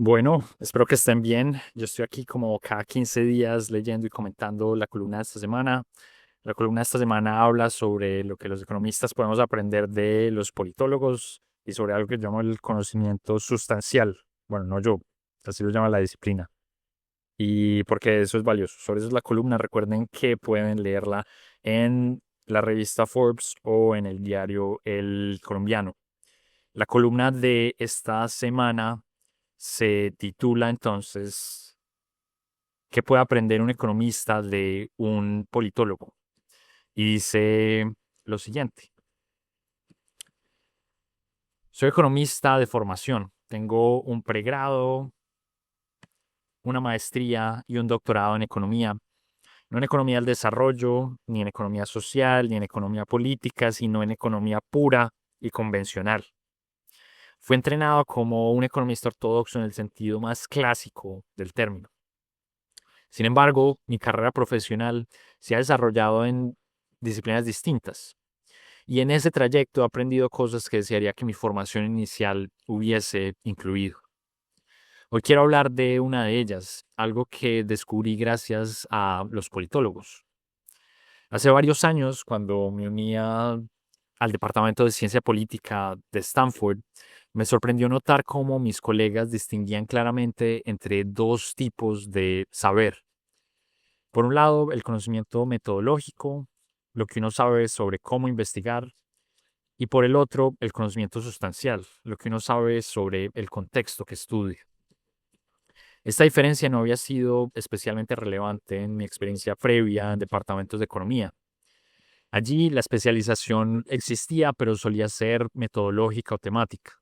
Bueno, espero que estén bien. Yo estoy aquí como cada 15 días leyendo y comentando la columna de esta semana. La columna de esta semana habla sobre lo que los economistas podemos aprender de los politólogos y sobre algo que yo llamo el conocimiento sustancial. Bueno, no yo, así lo llama la disciplina. Y porque eso es valioso. Sobre eso es la columna. Recuerden que pueden leerla en la revista Forbes o en el diario El Colombiano. La columna de esta semana se titula entonces ¿qué puede aprender un economista de un politólogo? Y dice lo siguiente. Soy economista de formación. Tengo un pregrado, una maestría y un doctorado en economía. No en economía del desarrollo, ni en economía social, ni en economía política, sino en economía pura y convencional. Fui entrenado como un economista ortodoxo en el sentido más clásico del término. Sin embargo, mi carrera profesional se ha desarrollado en disciplinas distintas y en ese trayecto he aprendido cosas que desearía que mi formación inicial hubiese incluido. Hoy quiero hablar de una de ellas, algo que descubrí gracias a los politólogos. Hace varios años, cuando me unía al Departamento de Ciencia Política de Stanford, me sorprendió notar cómo mis colegas distinguían claramente entre dos tipos de saber. Por un lado, el conocimiento metodológico, lo que uno sabe sobre cómo investigar, y por el otro, el conocimiento sustancial, lo que uno sabe sobre el contexto que estudia. Esta diferencia no había sido especialmente relevante en mi experiencia previa en departamentos de economía. Allí la especialización existía, pero solía ser metodológica o temática.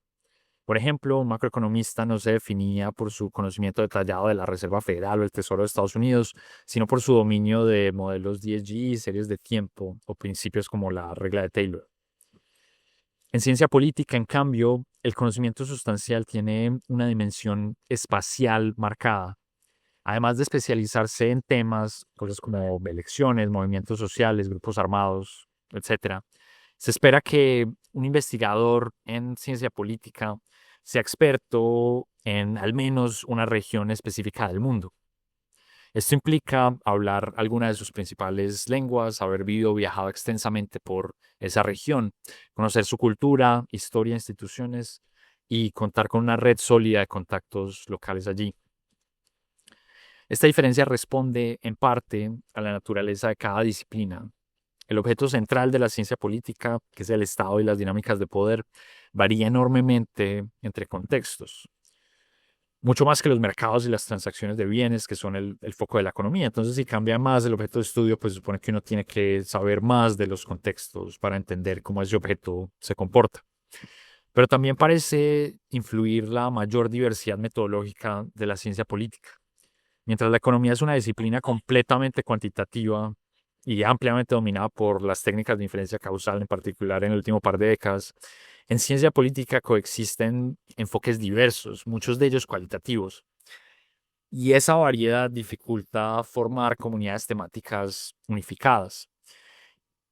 Por ejemplo, un macroeconomista no se definía por su conocimiento detallado de la Reserva Federal o el Tesoro de Estados Unidos, sino por su dominio de modelos DSG, series de tiempo o principios como la regla de Taylor. En ciencia política, en cambio, el conocimiento sustancial tiene una dimensión espacial marcada. Además de especializarse en temas, cosas como elecciones, movimientos sociales, grupos armados, etcétera, se espera que un investigador en ciencia política sea experto en al menos una región específica del mundo. Esto implica hablar alguna de sus principales lenguas, haber vivido o viajado extensamente por esa región, conocer su cultura, historia, instituciones y contar con una red sólida de contactos locales allí. Esta diferencia responde en parte a la naturaleza de cada disciplina. El objeto central de la ciencia política, que es el Estado y las dinámicas de poder, varía enormemente entre contextos, mucho más que los mercados y las transacciones de bienes, que son el foco de la economía. Entonces, si cambia más el objeto de estudio, pues supone que uno tiene que saber más de los contextos para entender cómo ese objeto se comporta. Pero también parece influir la mayor diversidad metodológica de la ciencia política. Mientras la economía es una disciplina completamente cuantitativa y ampliamente dominada por las técnicas de inferencia causal, en particular en el último par de décadas, en ciencia política coexisten enfoques diversos, muchos de ellos cualitativos, y esa variedad dificulta formar comunidades temáticas unificadas.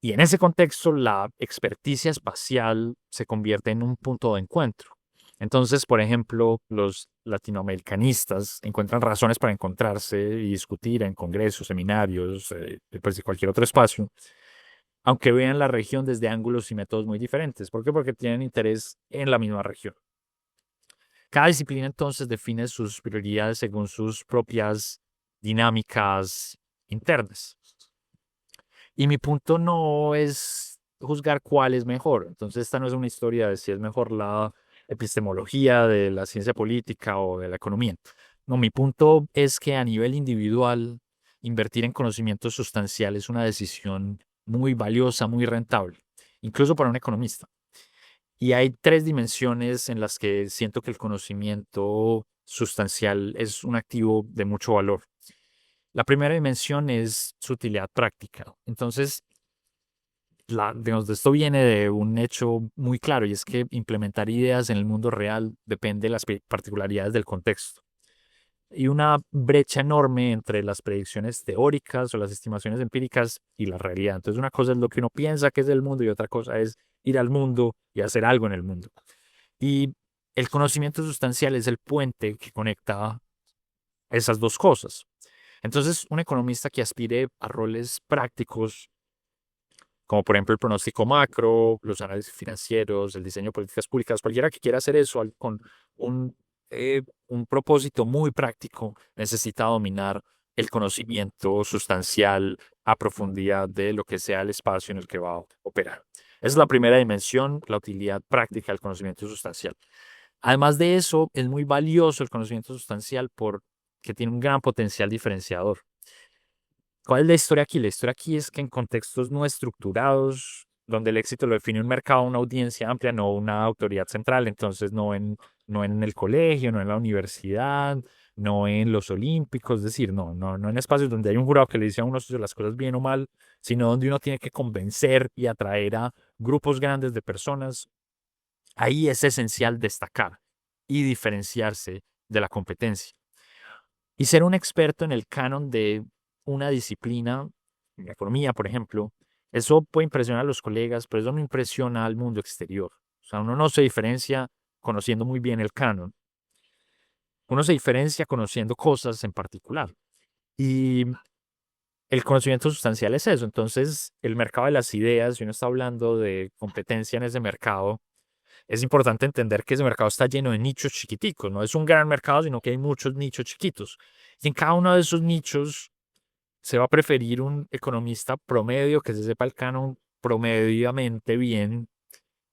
Y en ese contexto, la experticia espacial se convierte en un punto de encuentro. Entonces, por ejemplo, los latinoamericanistas encuentran razones para encontrarse y discutir en congresos, seminarios, pues, y cualquier otro espacio, aunque vean la región desde ángulos y métodos muy diferentes. ¿Por qué? Porque tienen interés en la misma región. Cada disciplina entonces define sus prioridades según sus propias dinámicas internas. Y mi punto no es juzgar cuál es mejor. Entonces, esta no es una historia de si es mejor la epistemología de la ciencia política o de la economía. No, mi punto es que a nivel individual, invertir en conocimiento sustancial es una decisión muy valiosa, muy rentable, incluso para un economista. Y hay tres dimensiones en las que siento que el conocimiento sustancial es un activo de mucho valor. La primera dimensión es su utilidad práctica. Entonces, digamos, esto viene de un hecho muy claro y es que implementar ideas en el mundo real depende de las particularidades del contexto. Y una brecha enorme entre las predicciones teóricas o las estimaciones empíricas y la realidad. Entonces, una cosa es lo que uno piensa que es el mundo y otra cosa es ir al mundo y hacer algo en el mundo. Y el conocimiento sustancial es el puente que conecta esas dos cosas. Entonces, un economista que aspire a roles prácticos, como por ejemplo el pronóstico macro, los análisis financieros, el diseño de políticas públicas, cualquiera que quiera hacer eso con un propósito muy práctico, necesita dominar el conocimiento sustancial a profundidad de lo que sea el espacio en el que va a operar. Esa es la primera dimensión, la utilidad práctica del conocimiento sustancial. Además de eso, es muy valioso el conocimiento sustancial porque tiene un gran potencial diferenciador. ¿Cuál es la historia aquí? La historia aquí es que en contextos no estructurados, donde el éxito lo define un mercado, una audiencia amplia, no una autoridad central, entonces no en el colegio, no en la universidad, no en los olímpicos, es decir, no en espacios donde hay un jurado que le dice a uno si las cosas bien o mal, sino donde uno tiene que convencer y atraer a grupos grandes de personas. Ahí es esencial destacar y diferenciarse de la competencia. Y ser un experto en el canon de una disciplina, la economía, por ejemplo, eso puede impresionar a los colegas, pero eso no impresiona al mundo exterior. O sea, uno no se diferencia conociendo muy bien el canon. Uno se diferencia conociendo cosas en particular. Y el conocimiento sustancial es eso. Entonces, el mercado de las ideas, si uno está hablando de competencia en ese mercado, es importante entender que ese mercado está lleno de nichos chiquiticos. No es un gran mercado, sino que hay muchos nichos chiquitos. Y en cada uno de esos nichos se va a preferir un economista promedio que se sepa el canon promediamente bien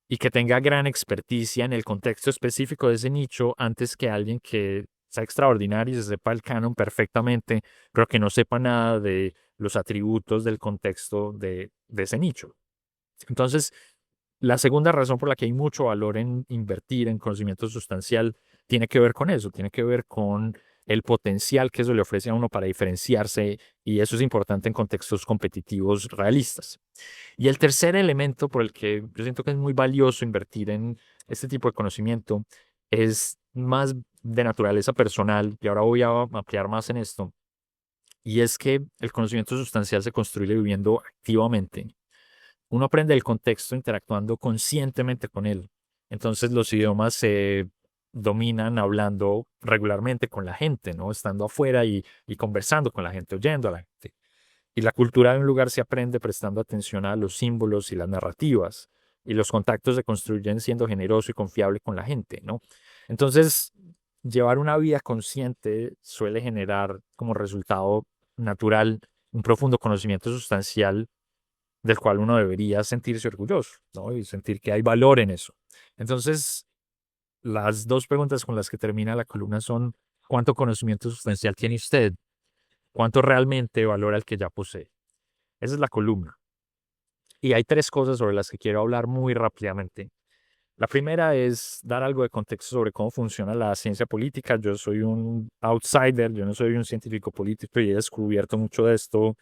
y que tenga gran experticia en el contexto específico de ese nicho antes que alguien que sea extraordinario y se sepa el canon perfectamente, pero que no sepa nada de los atributos del contexto de ese nicho. Entonces, la segunda razón por la que hay mucho valor en invertir en conocimiento sustancial tiene que ver con eso, tiene que ver con el potencial que eso le ofrece a uno para diferenciarse y eso es importante en contextos competitivos realistas. Y el tercer elemento por el que yo siento que es muy valioso invertir en este tipo de conocimiento es más de naturaleza personal y ahora voy a ampliar más en esto. Y es que el conocimiento sustancial se construye viviendo activamente. Uno aprende el contexto interactuando conscientemente con él. Entonces los idiomas se dominan hablando regularmente con la gente, ¿no? Estando afuera y conversando con la gente, oyendo a la gente. Y la cultura de un lugar se aprende prestando atención a los símbolos y las narrativas. Y los contactos se construyen siendo generoso y confiable con la gente, ¿no? Entonces, llevar una vida consciente suele generar como resultado natural un profundo conocimiento sustancial del cual uno debería sentirse orgulloso, ¿no? Y sentir que hay valor en eso. Entonces, las dos preguntas con las que termina la columna son, ¿cuánto conocimiento sustancial tiene usted? ¿Cuánto realmente valora el que ya posee? Esa es la columna. Y hay tres cosas sobre las que quiero hablar muy rápidamente. La primera es dar algo de contexto sobre cómo funciona la ciencia política. Yo soy un outsider, yo no soy un científico político y he descubierto mucho de esto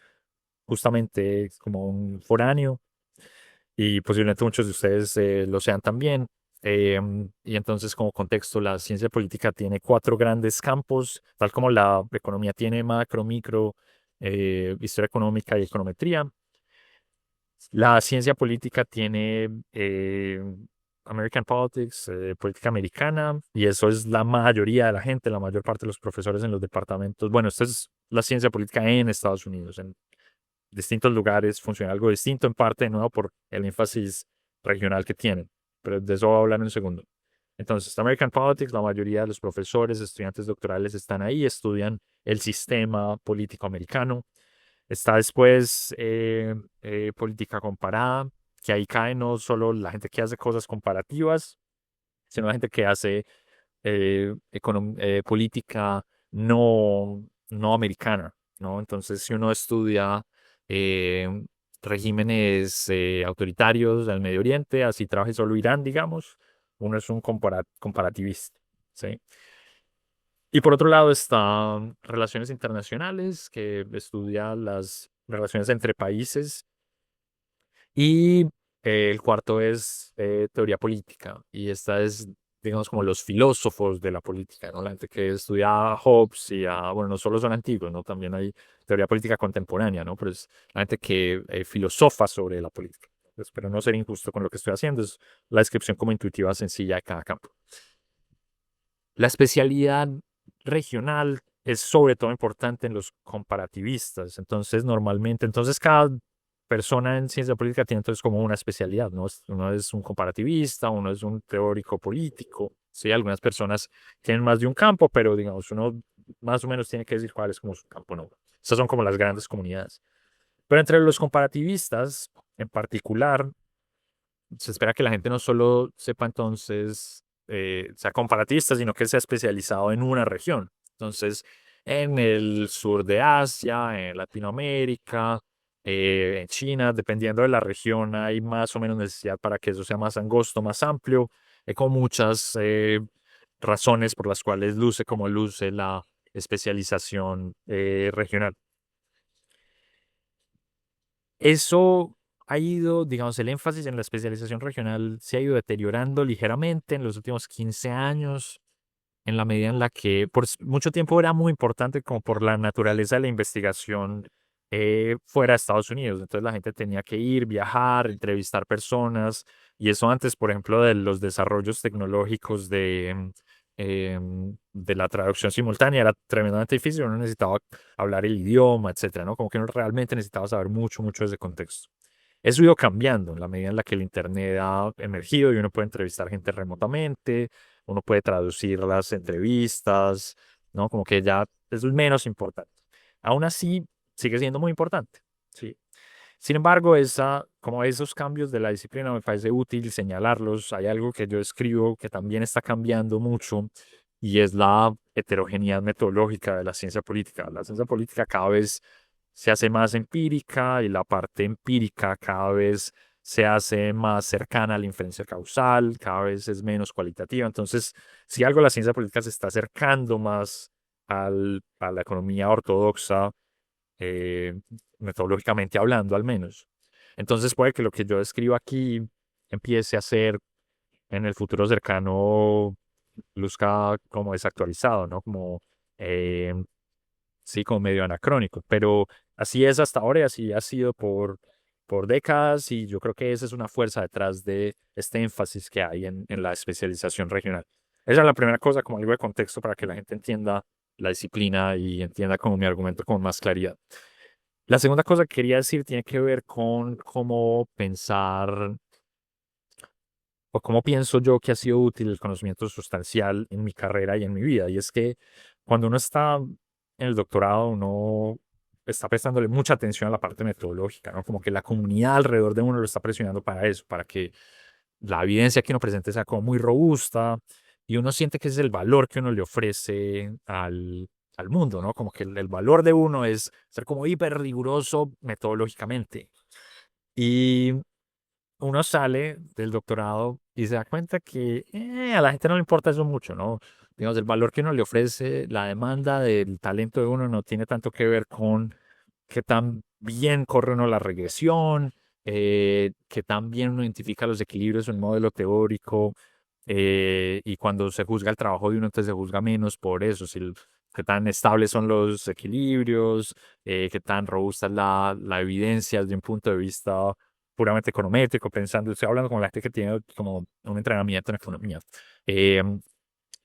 justamente como un foráneo y posiblemente muchos de ustedes lo sean también. Y entonces, como contexto, la ciencia política tiene cuatro grandes campos, tal como la economía tiene macro, micro, historia económica y econometría. La ciencia política tiene American Politics, política americana, y eso es la mayoría de la gente, la mayor parte de los profesores en los departamentos. Bueno, esta es la ciencia política en Estados Unidos. En distintos lugares funciona algo distinto, en parte, de nuevo, por el énfasis regional que tienen. Pero de eso voy a hablar en un segundo. Entonces, American Politics, la mayoría de los profesores, estudiantes doctorales están ahí, estudian el sistema político americano. Está después política comparada, que ahí cae no solo la gente que hace cosas comparativas, sino la gente que hace política no americana, ¿no? Entonces, si uno estudia eh, regímenes autoritarios del Medio Oriente, así trabaje solo Irán, digamos, uno es un comparativista, ¿sí? Y por otro lado están relaciones internacionales, que estudia las relaciones entre países. Y el cuarto es teoría política. Y esta es, digamos, como los filósofos de la política, ¿no? La gente que estudia a Hobbes y bueno, no solo son antiguos, ¿no? También hay teoría política contemporánea, ¿no? Pero es la gente que filosofa sobre la política. Espero no ser injusto con lo que estoy haciendo, es la descripción como intuitiva, sencilla de cada campo. La especialidad regional es sobre todo importante en los comparativistas. Entonces cada persona en ciencia política tiene entonces como una especialidad, ¿no? Uno es un comparativista, uno es un teórico político. Sí, algunas personas tienen más de un campo, pero digamos, uno más o menos tiene que decir cuál es como su campo, ¿no? Estas son como las grandes comunidades. Pero entre los comparativistas, en particular, se espera que la gente no solo sepa entonces, sea comparatista, sino que sea especializado en una región. Entonces, en el sur de Asia, en Latinoamérica, en China, dependiendo de la región, hay más o menos necesidad para que eso sea más angosto, más amplio. Hay como muchas razones por las cuales luce como luce la especialización regional. Eso ha ido, digamos, el énfasis en la especialización regional se ha ido deteriorando ligeramente en los últimos 15 años, en la medida en la que por mucho tiempo era muy importante como por la naturaleza de la investigación fuera de Estados Unidos. Entonces la gente tenía que ir, viajar, entrevistar personas, y eso antes, por ejemplo, de los desarrollos tecnológicos de la traducción simultánea era tremendamente difícil. Uno necesitaba hablar el idioma, etcétera, ¿no? Como que uno realmente necesitaba saber mucho, mucho de ese contexto. Eso ha ido cambiando en la medida en la que el Internet ha emergido y uno puede entrevistar gente remotamente, uno puede traducir las entrevistas, ¿no? Como que ya eso es menos importante. Aún así, sigue siendo muy importante, ¿sí? Sin embargo, como esos cambios de la disciplina me parece útil señalarlos. Hay algo que yo escribo que también está cambiando mucho y es la heterogeneidad metodológica de la ciencia política. La ciencia política cada vez se hace más empírica y la parte empírica cada vez se hace más cercana a la inferencia causal, cada vez es menos cualitativa. Entonces, si algo la ciencia política se está acercando más a la economía ortodoxa, eh, metodológicamente hablando al menos. Entonces puede que lo que yo escribo aquí empiece a ser en el futuro cercano, luzca como desactualizado, ¿no? Como, eh, sí, como medio anacrónico, pero así es hasta ahora y así ha sido por décadas, y yo creo que esa es una fuerza detrás de este énfasis que hay en la especialización regional. Esa es la primera cosa, como algo de contexto para que la gente entienda la disciplina y entienda como mi argumento con más claridad. La segunda cosa que quería decir tiene que ver con cómo pensar o cómo pienso yo que ha sido útil el conocimiento sustancial en mi carrera y en mi vida. Y es que cuando uno está en el doctorado, uno está prestándole mucha atención a la parte metodológica, ¿no? Como que la comunidad alrededor de uno lo está presionando para eso, para que la evidencia que uno presente sea como muy robusta, y uno siente que ese es el valor que uno le ofrece al mundo, ¿no? Como que el valor de uno es ser como hiper riguroso metodológicamente. Y uno sale del doctorado y se da cuenta que a la gente no le importa eso mucho, ¿no? Digamos, el valor que uno le ofrece, la demanda del talento de uno no tiene tanto que ver con qué tan bien corre uno la regresión, qué tan bien uno identifica los equilibrios en un modelo teórico, y cuando se juzga el trabajo de uno, entonces se juzga menos por eso, si qué tan estables son los equilibrios, qué tan robusta es la evidencia desde un punto de vista puramente econométrico, pensando, estoy hablando con la gente que tiene como un entrenamiento en economía. Eh,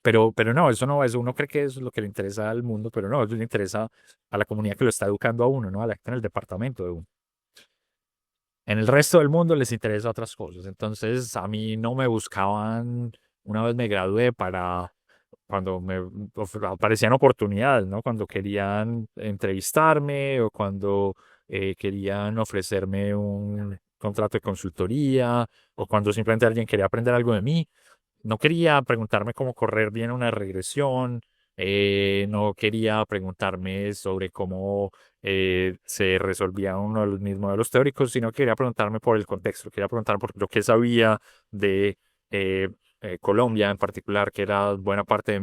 pero no, eso uno cree que eso es lo que le interesa al mundo, pero no, eso le interesa a la comunidad que lo está educando a uno, ¿no? A la gente en el departamento de uno. En el resto del mundo les interesa otras cosas. Entonces, a mí no me buscaban, una vez me gradué, para cuando aparecían oportunidades, ¿no? Cuando querían entrevistarme o cuando querían ofrecerme un contrato de consultoría, o cuando simplemente alguien quería aprender algo de mí. No quería preguntarme cómo correr bien una regresión, no quería preguntarme sobre cómo se resolvía uno de los mis modelos teóricos, sino quería preguntarme por el contexto, quería preguntar por lo que sabía de eh, Colombia en particular, que era buena parte de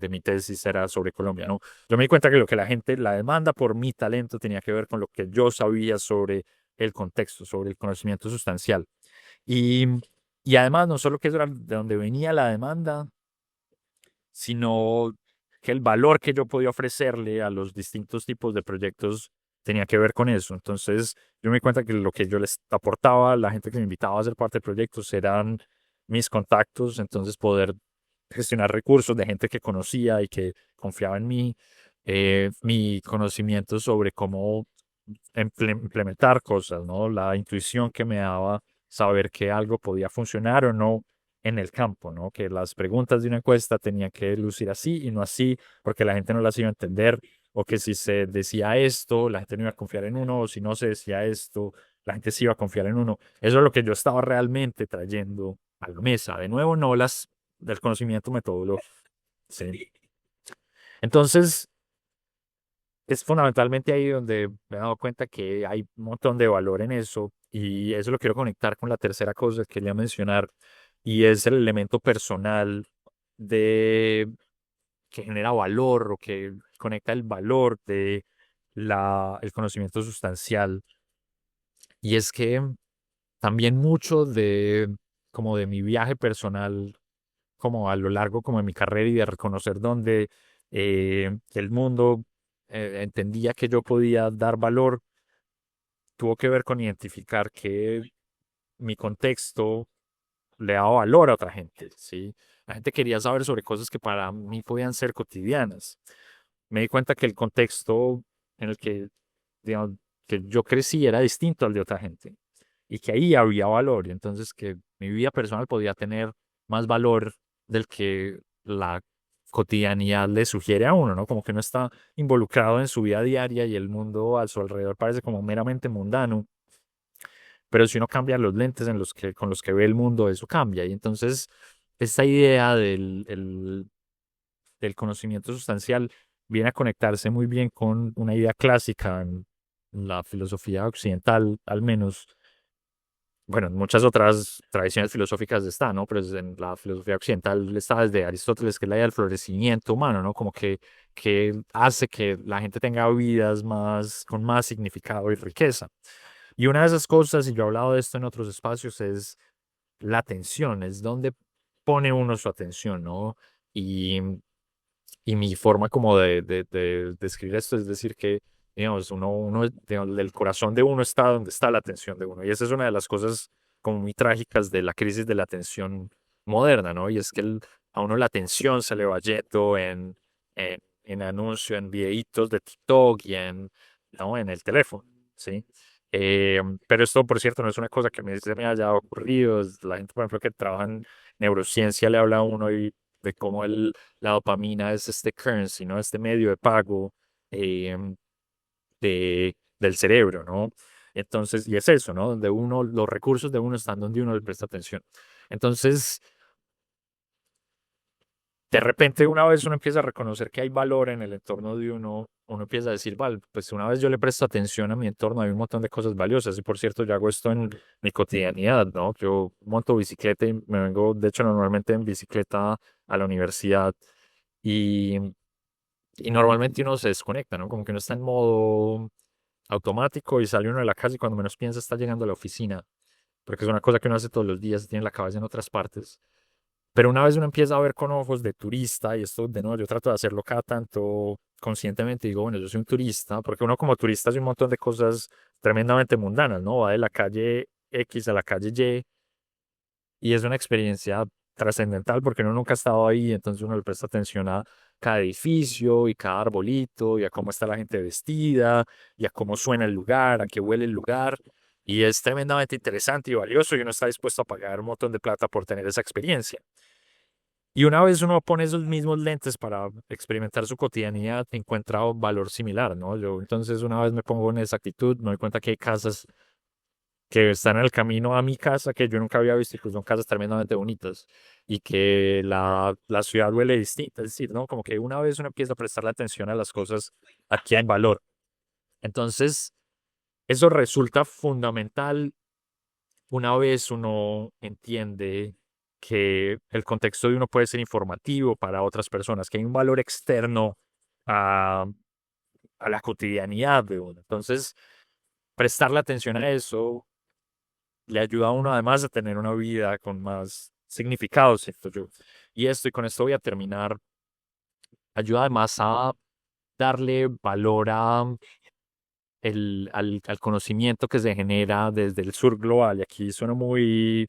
mi tesis era sobre Colombia, ¿no? Yo me di cuenta que lo que la demanda por mi talento tenía que ver con lo que yo sabía sobre el contexto, sobre el conocimiento sustancial. Y, y además, no solo que eso era de donde venía la demanda, sino que el valor que yo podía ofrecerle a los distintos tipos de proyectos tenía que ver con eso. Entonces, yo me di cuenta que lo que yo les aportaba a la gente que me invitaba a ser parte de proyectos eran mis contactos, entonces poder gestionar recursos de gente que conocía y que confiaba en mí, mi conocimiento sobre cómo implementar cosas, ¿no? La intuición que me daba saber que algo podía funcionar o no en el campo, ¿no? Que las preguntas de una encuesta tenían que lucir así y no así, porque la gente no las iba a entender, o que si se decía esto, la gente no iba a confiar en uno, o si no se decía esto, la gente sí iba a confiar en uno. Eso es lo que yo estaba realmente trayendo a la mesa. De nuevo, no las del conocimiento metodológico. ¿Sí? Entonces, es fundamentalmente ahí donde me he dado cuenta que hay un montón de valor en eso y eso lo quiero conectar con la tercera cosa que quería mencionar y es el elemento personal de que genera valor o que conecta el valor de el conocimiento sustancial. Y es que también mucho de como de mi viaje personal como a lo largo como de mi carrera y de reconocer dónde el mundo entendía que yo podía dar valor, tuvo que ver con identificar que mi contexto le daba valor a otra gente, ¿sí? La gente quería saber sobre cosas que para mí podían ser cotidianas. Me di cuenta que el contexto en el que, digamos, que yo crecí era distinto al de otra gente y que ahí había valor y entonces que mi vida personal podía tener más valor del que la cotidianidad le sugiere a uno, ¿no? Como que uno está involucrado en su vida diaria y el mundo a su alrededor parece como meramente mundano, pero si uno cambia los lentes con los que ve el mundo, eso cambia. Y entonces esta idea del conocimiento sustancial viene a conectarse muy bien con una idea clásica en la filosofía occidental, al menos, bueno, en muchas otras tradiciones filosóficas está, ¿no? Pero en la filosofía occidental está desde Aristóteles, que es la idea del florecimiento humano, ¿no? Como que hace que la gente tenga vidas con más significado y riqueza. Y una de esas cosas, y yo he hablado de esto en otros espacios, es la atención, es donde pone uno su atención, ¿no? Y, y mi forma como de describir esto es decir que, digamos, digamos, el corazón de uno está donde está la atención de uno. Y esa es una de las cosas como muy trágicas de la crisis de la atención moderna, ¿no? Y es que a uno la atención se le va yendo en anuncios, en videitos de TikTok y ¿no? En el teléfono, ¿sí? Pero esto, por cierto, no es una cosa que se me haya ocurrido. La gente, por ejemplo, que trabaja en neurociencia le habla a uno y de cómo la dopamina es este currency, ¿no? Este medio de pago eh, del cerebro, ¿no? Entonces, y es eso, ¿no? Donde los recursos de uno están donde uno le presta atención. Entonces, de repente una vez uno empieza a reconocer que hay valor en el entorno de uno empieza a decir, vale, pues una vez yo le presto atención a mi entorno, hay un montón de cosas valiosas. Y por cierto, yo hago esto en mi cotidianidad, ¿no? Yo monto bicicleta y me vengo, de hecho, normalmente en bicicleta a la universidad y, y normalmente uno se desconecta, ¿no? Como que uno está en modo automático y sale uno de la casa y cuando menos piensa está llegando a la oficina, porque es una cosa que uno hace todos los días, tiene la cabeza en otras partes. Pero una vez uno empieza a ver con ojos de turista, y esto de nuevo yo trato de hacerlo cada tanto conscientemente, digo, bueno, yo soy un turista, porque uno como turista hace un montón de cosas tremendamente mundanas, ¿no? Va de la calle X a la calle Y, y es una experiencia trascendental porque uno nunca ha estado ahí, entonces uno le presta atención a cada edificio y cada arbolito, y a cómo está la gente vestida, y a cómo suena el lugar, a qué huele el lugar. Y es tremendamente interesante y valioso y uno está dispuesto a pagar un montón de plata por tener esa experiencia. Y una vez uno pone esos mismos lentes para experimentar su cotidianidad, encuentra un valor similar, ¿no? Yo entonces una vez me pongo en esa actitud, me doy cuenta que hay casas que están en el camino a mi casa que yo nunca había visto y que son casas tremendamente bonitas y que la ciudad huele distinta, es decir, ¿no? Como que una vez uno empieza a prestarle atención a las cosas, aquí hay valor. Entonces, eso resulta fundamental una vez uno entiende que el contexto de uno puede ser informativo para otras personas, que hay un valor externo a, a la cotidianidad de uno. Entonces, prestarle atención a eso le ayuda a uno además a tener una vida con más significado, siento yo. Y con esto voy a terminar, ayuda además a darle valor al conocimiento que se genera desde el sur global. Y aquí suena muy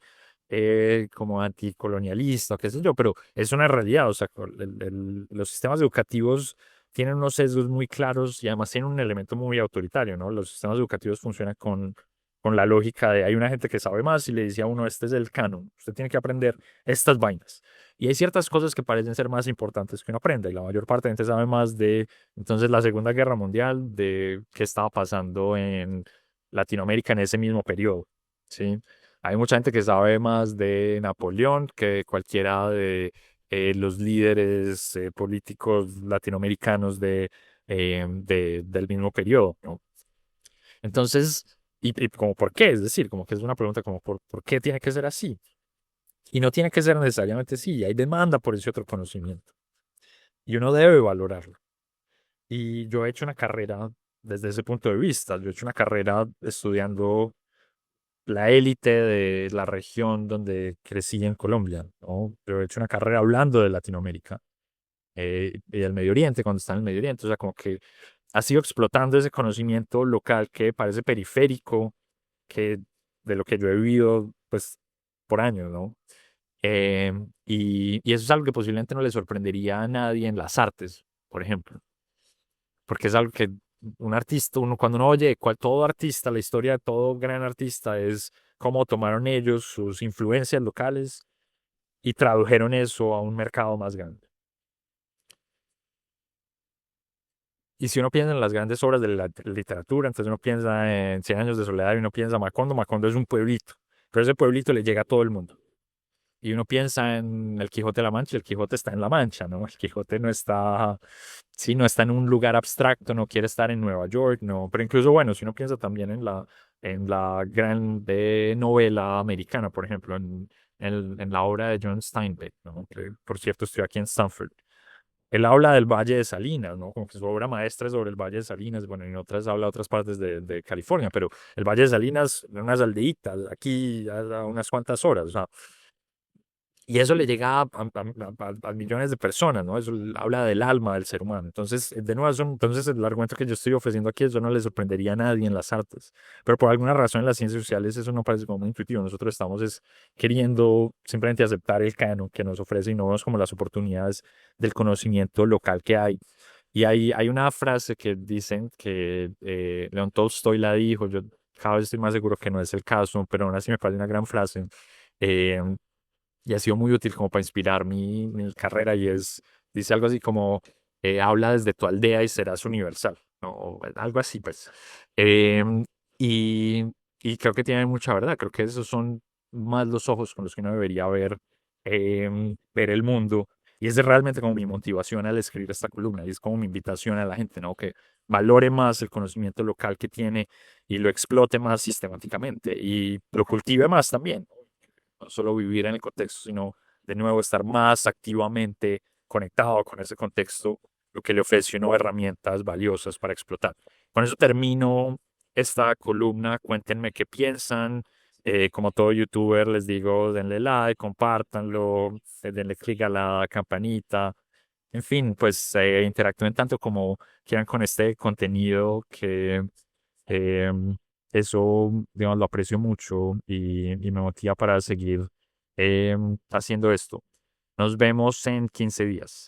como anticolonialista, o qué sé yo, pero es una realidad, o sea, los sistemas educativos tienen unos sesgos muy claros y además tienen un elemento muy autoritario, ¿no? Los sistemas educativos funcionan con la lógica de hay una gente que sabe más y le dice a uno, este es el canon, usted tiene que aprender estas vainas. Y hay ciertas cosas que parecen ser más importantes que uno aprenda y la mayor parte de la gente sabe más de, entonces, la Segunda Guerra Mundial, de qué estaba pasando en Latinoamérica en ese mismo periodo, ¿sí? Hay mucha gente que sabe más de Napoleón que cualquiera de los líderes políticos latinoamericanos del mismo periodo, ¿no? Entonces, y como por qué, es decir, como que es una pregunta como por qué tiene que ser así. Y no tiene que ser necesariamente así, hay demanda por ese otro conocimiento. Y uno debe valorarlo. Y yo he hecho una carrera desde ese punto de vista. Yo he hecho una carrera estudiando la élite de la región donde crecí en Colombia, ¿no? Yo he hecho una carrera hablando de Latinoamérica y del Medio Oriente, cuando está en el Medio Oriente. O sea, como que ha sido explotando ese conocimiento local que parece periférico, que de lo que yo he vivido, pues, por años, ¿no? Y eso es algo que posiblemente no le sorprendería a nadie en las artes, por ejemplo, porque es algo que un artista, cuando uno oye todo artista, la historia de todo gran artista es cómo tomaron ellos sus influencias locales y tradujeron eso a un mercado más grande. Y si uno piensa en las grandes obras de la literatura, entonces uno piensa en Cien años de soledad y uno piensa Macondo. Macondo es un pueblito, pero ese pueblito le llega a todo el mundo. Y uno piensa en el Quijote de la Mancha, y el Quijote está en La Mancha, ¿no? El Quijote no está, sí, no está en un lugar abstracto, no quiere estar en Nueva York, no. Pero incluso, bueno, si uno piensa también en la gran novela americana, por ejemplo, en la obra de John Steinbeck, ¿no? Que, por cierto, estoy aquí en Stanford. Él habla del Valle de Salinas, ¿no? Como que su obra maestra es sobre el Valle de Salinas, bueno, en otras habla de otras partes de California, pero el Valle de Salinas, en unas aldeitas, aquí a unas cuantas horas, o sea, y eso le llega a millones de personas, ¿no? Eso habla del alma del ser humano. Entonces, de nuevo, entonces el argumento que yo estoy ofreciendo aquí, eso no le sorprendería a nadie en las artes. Pero por alguna razón en las ciencias sociales eso no parece como muy intuitivo. Nosotros estamos queriendo simplemente aceptar el canon que nos ofrece y no vemos como las oportunidades del conocimiento local que hay. Y hay una frase que dicen que León Tolstoy la dijo, yo cada vez estoy más seguro que no es el caso, pero aún así me parece una gran frase. eh, y ha sido muy útil como para inspirar mi carrera y dice algo así como, habla desde tu aldea y serás universal, ¿no? O algo así, pues. Em, y, y creo que tiene mucha verdad, creo que esos son más los ojos con los que uno debería ver el mundo. Y es realmente como mi motivación al escribir esta columna y es como mi invitación a la gente, ¿no? Que valore más el conocimiento local que tiene y lo explote más sistemáticamente y lo cultive más también, no solo vivir en el contexto, sino de nuevo estar más activamente conectado con ese contexto, lo que le ofrece uno herramientas valiosas para explotar. Con eso termino esta columna. Cuéntenme qué piensan. Como todo youtuber, les digo, denle like, compártanlo, denle click a la campanita. En fin, pues interactúen tanto como quieran con este contenido que Em, eso, digamos, lo aprecio mucho y me motiva para seguir haciendo esto. Nos vemos en 15 días.